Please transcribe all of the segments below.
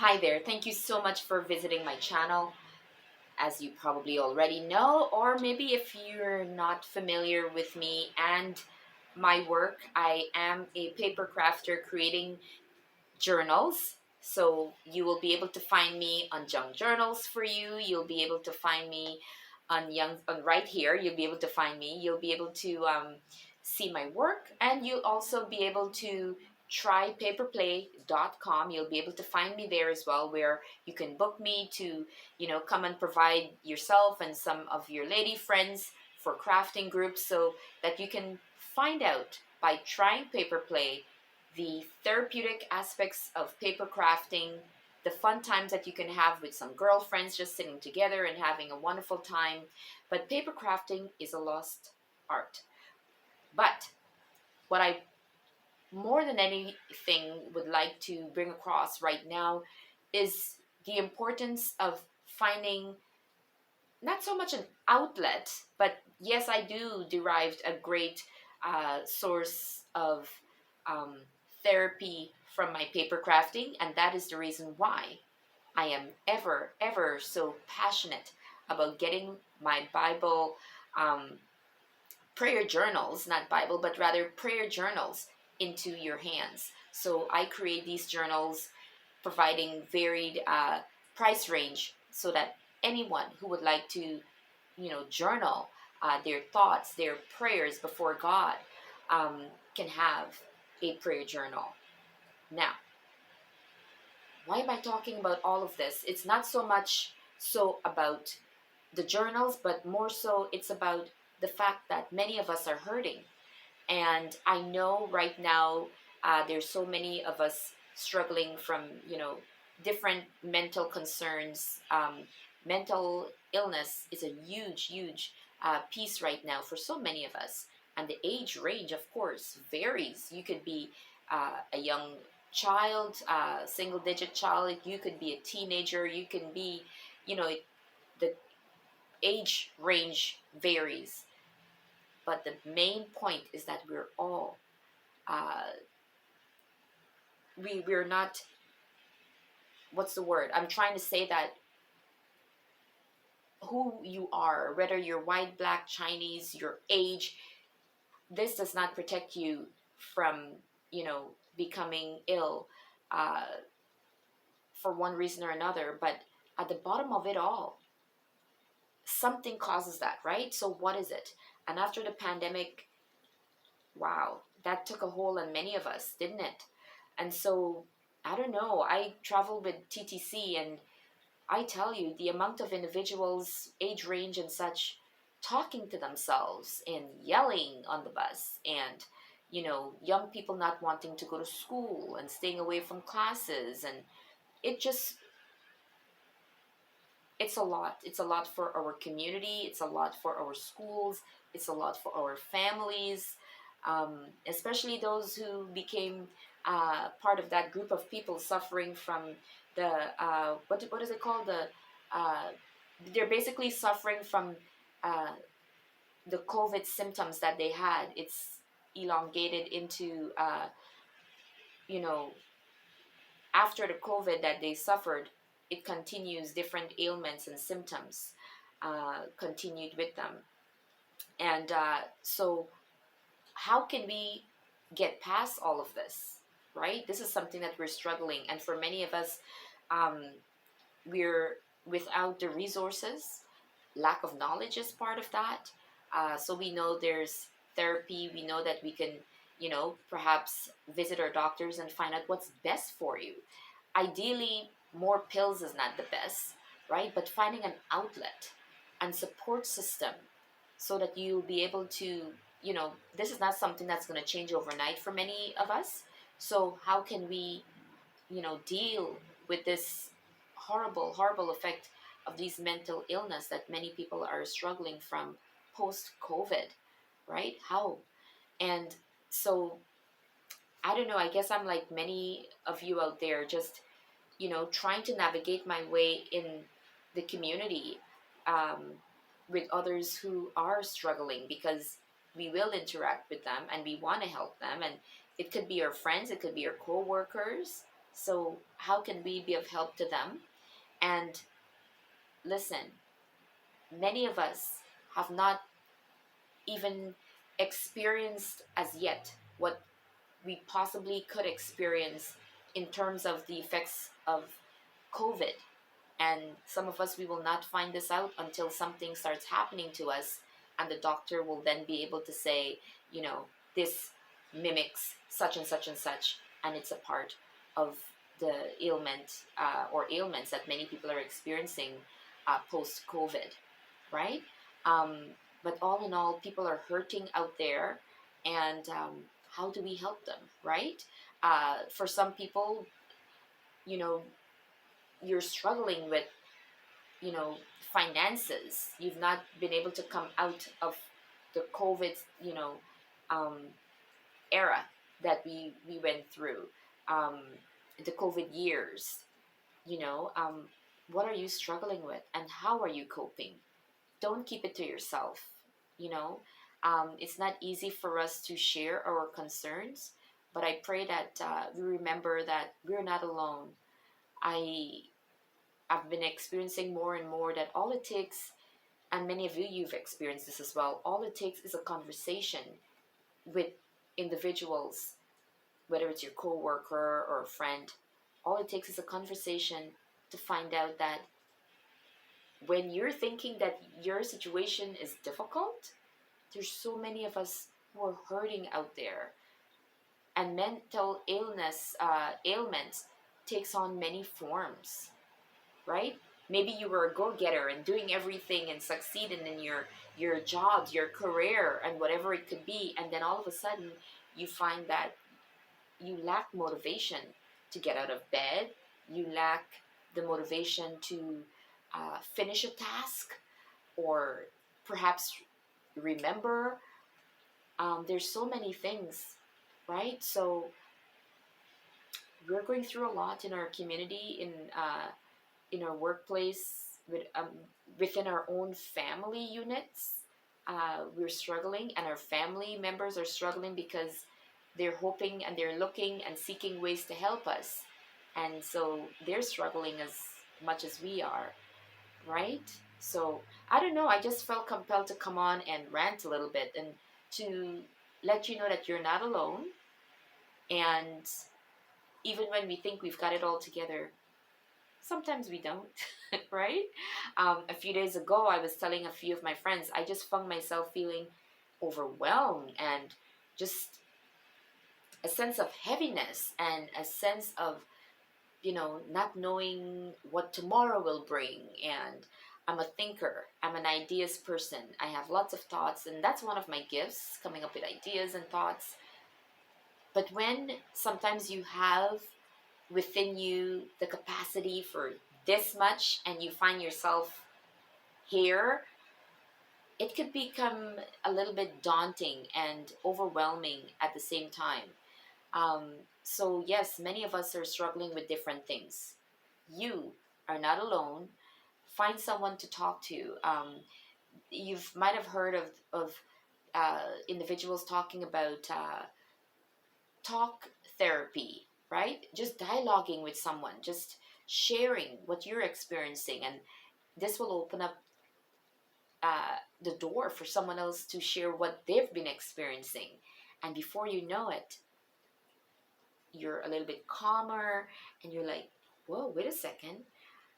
Hi there, thank you so much for visiting my channel. As you probably already know, or maybe if you're not familiar with me and my work, I am a paper crafter creating journals. So you will be able to find me on Junk Journals for you. You'll be able to find me on right here. You'll be able to find me. You'll be able to see my work, and you'll also be able to try paperplay.com. You'll be able to find me there as well, where you can book me to come and provide yourself and some of your lady friends for crafting groups, so that you can find out by trying paperplay the therapeutic aspects of paper crafting, the fun times that you can have with some girlfriends just sitting together and having a wonderful time. But paper crafting is a lost art. But what I more than anything would like to bring across right now is the importance of finding not so much an outlet, but yes, I do derived a great source of um, therapy from my paper crafting, and that is the reason why I am ever so passionate about getting my Bible um, prayer journals, not Bible, but rather prayer journals into your hands. So I create these journals providing varied price range so that anyone who would like to journal their thoughts, their prayers before God, can have a prayer journal. Now, why am I talking about all of this? It's not so much so about the journals, but more so it's about the fact that many of us are hurting. And I know right now there's so many of us struggling from, different mental concerns. Mental illness is a huge piece right now for so many of us. And the age range, of course, varies. You could be a young child, single digit child, you could be a teenager, you can be, the age range varies. But the main point is that we're all uh, we're not, what's the word I'm trying to say, that who you are, whether you're white, black, Chinese, your age, this does not protect you from becoming ill uh, for one reason or another. But at the bottom of it all, something causes that, right? So what is it? And after the pandemic, wow, that took a hold on many of us, didn't it? And so I don't know, I traveled with TTC, and I tell you, the amount of individuals, age range and such, talking to themselves and yelling on the bus, and young people not wanting to go to school and staying away from classes, and it just, it's a lot. It's a lot for our community, it's a lot for our schools, it's a lot for our families, especially those who became part of that group of people suffering from the what is it called, uh, they're basically suffering from uh, the COVID symptoms that they had. It's elongated into you know after the COVID that they suffered, it continues, different ailments and symptoms continued with them. And so how can we get past all of this, right? This is something that we're struggling, and for many of us, um, we're without the resources. Lack of knowledge is part of that. So we know there's therapy. We know that we can, perhaps visit our doctors and find out what's best for you. Ideally, more pills is not the best, right? But finding an outlet and support system so that you'll be able to, this is not something that's going to change overnight for many of us. So how can we, deal with this horrible effect of these mental illness that many people are struggling from post COVID, right? How? And so I don't know, I guess I'm like many of you out there, just trying to navigate my way in the community, um, with others who are struggling, because we will interact with them and we want to help them. And it could be our friends, it could be our co-workers, So how can we be of help to them? And listen, many of us have not even experienced as yet what we possibly could experience in terms of the effects of COVID. And some of us, we will not find this out until something starts happening to us, and the doctor will then be able to say, you know, this mimics such and such and such, and it's a part of the ailment or ailments that many people are experiencing post COVID, right? Um, but all in all, people are hurting out there, and how do we help them, right? For some people, you know, you're struggling with, you know, finances. You've not been able to come out of the COVID, you know, um, era that we went through, um, the COVID years. You know, what are you struggling with, and how are you coping? Don't keep it to yourself. You know, it's not easy for us to share our concerns, but I pray that we remember that we're not alone. I I've been experiencing more and more that all it takes, and many of you, you've experienced this as well, all it takes is a conversation with individuals, whether it's your coworker or a friend. All it takes is a conversation to find out that when you're thinking that your situation is difficult, there's so many of us who are hurting out there. And mental illness, ailments takes on many forms, right? Maybe you were a go-getter and doing everything and succeeding in your jobs, your career, and whatever it could be, and then all of a sudden you find that you lack motivation to get out of bed. You lack the motivation to finish a task, or perhaps remember. There's so many things, right? So we're going through a lot in our community, in our workplace, within our own family units. We're struggling, and our family members are struggling because they're hoping and they're looking and seeking ways to help us. And so they're struggling as much as we are, right? So I don't know, I just felt compelled to come on and rant a little bit, and to let you know that you're not alone. And even when we think we've got it all together, sometimes we don't, right? A few days ago, I was telling a few of my friends, I just found myself feeling overwhelmed, and just a sense of heaviness, and a sense of, you know, not knowing what tomorrow will bring. And I'm a thinker, I'm an ideas person. I have lots of thoughts, and that's one of my gifts, coming up with ideas and thoughts. But when sometimes you have within you the capacity for this much, and you find yourself here, it could become a little bit daunting and overwhelming at the same time. Um, so, yes, many of us are struggling with different things. You are not alone. Find someone to talk to. You might have heard of individuals talking about talk therapy, right? Just dialoguing with someone, just sharing what you're experiencing, and this will open up the door for someone else to share what they've been experiencing. And before you know it, you're a little bit calmer, and you're like, whoa, wait a second.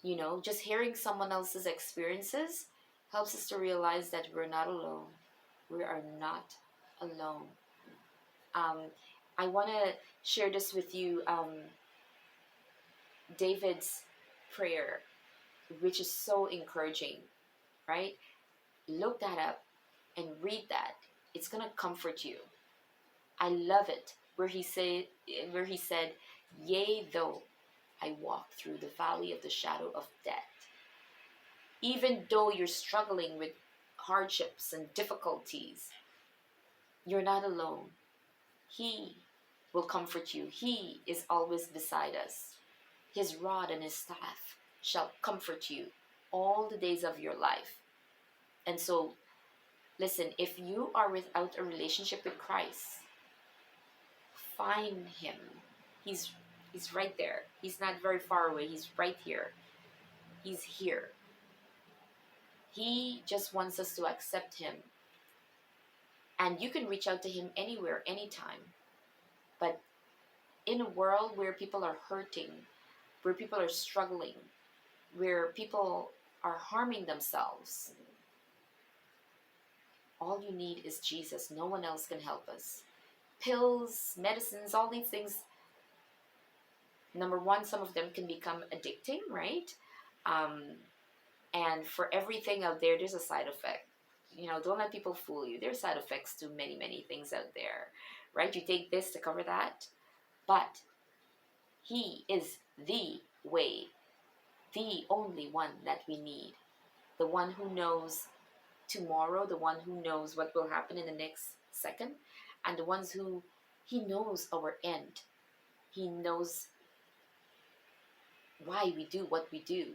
You know, just hearing someone else's experiences helps us to realize that we're not alone. We are not alone. Um, I want to share this with you. David's prayer, which is so encouraging, right? Look that up and read that. It's gonna comfort you. I love it where he said, "Yea, though I walk through the valley of the shadow of death." Even though you're struggling with hardships and difficulties, you're not alone. He will comfort you. He is always beside us. His rod and his staff shall comfort you all the days of your life. And so, listen, if you are without a relationship with Christ, find him. He's He's right there. He's not very far away. He's right here. He's here. He just wants us to accept him. And you can reach out to him anywhere, anytime. But in a world where people are hurting, where people are struggling, where people are harming themselves, all you need is Jesus. No one else can help us. Pills, medicines, all these things, number one, some of them can become addicting, right? Um, and for everything out there, there's a side effect. Don't let people fool you. There's side effects to many, many things out there, right? You take this to cover that, but he is the way, the only one that we need, the one who knows tomorrow, the one who knows what will happen in the next second, and the ones who he knows our end. He knows why we do what we do.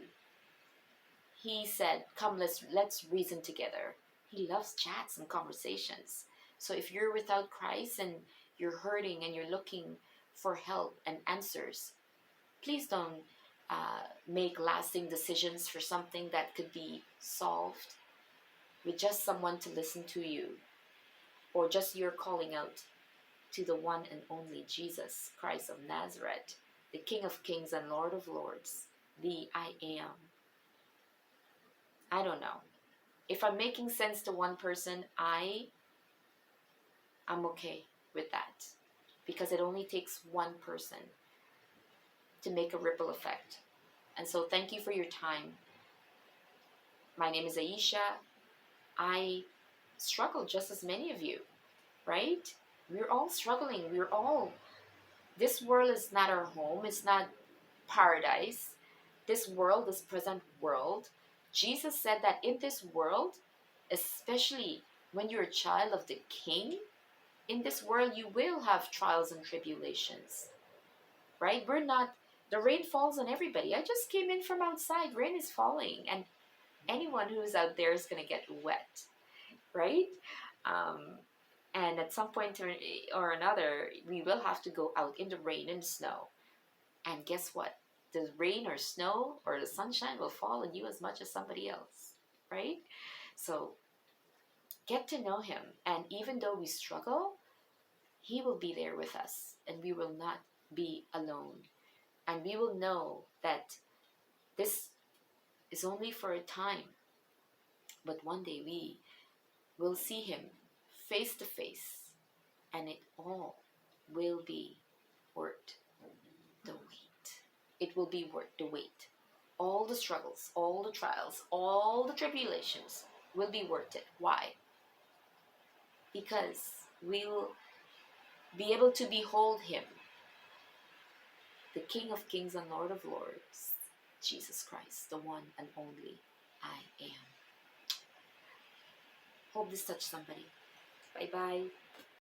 He said, come, let's reason together. He loves chats and conversations. So if you're without Christ and you're hurting and you're looking for help and answers, please don't make lasting decisions for something that could be solved with just someone to listen to you, or just your calling out to the one and only Jesus Christ of Nazareth, the King of Kings and Lord of Lords, the I am. I don't know. If I'm making sense to one person, I'm okay with that, because it only takes one person to make a ripple effect. And so thank you for your time. My name is Ayesha. I struggle just as many of you, right? We're all struggling. This world is not our home. It's not paradise. This world, this present world, Jesus said that in this world, especially when you're a child of the King, in this world you will have trials and tribulations, right? The rain falls on everybody. I just came in from outside. Rain is falling, and anyone who's out there is going to get wet, right? And at some point or another, we will have to go out in the rain and snow. And guess what? The rain or snow or the sunshine will fall on you as much as somebody else, right? So get to know him. And even though we struggle, he will be there with us, and we will not be alone. And we will know that this is only for a time, but one day we will see him face to face, and it all will be worth the wait. It will be worth the wait. All the struggles, all the trials, all the tribulations will be worth it. Why? Because we'll be able to behold him, the King of Kings and Lord of Lords, Jesus Christ, the one and only I am. Hope this touched somebody. Bye-bye.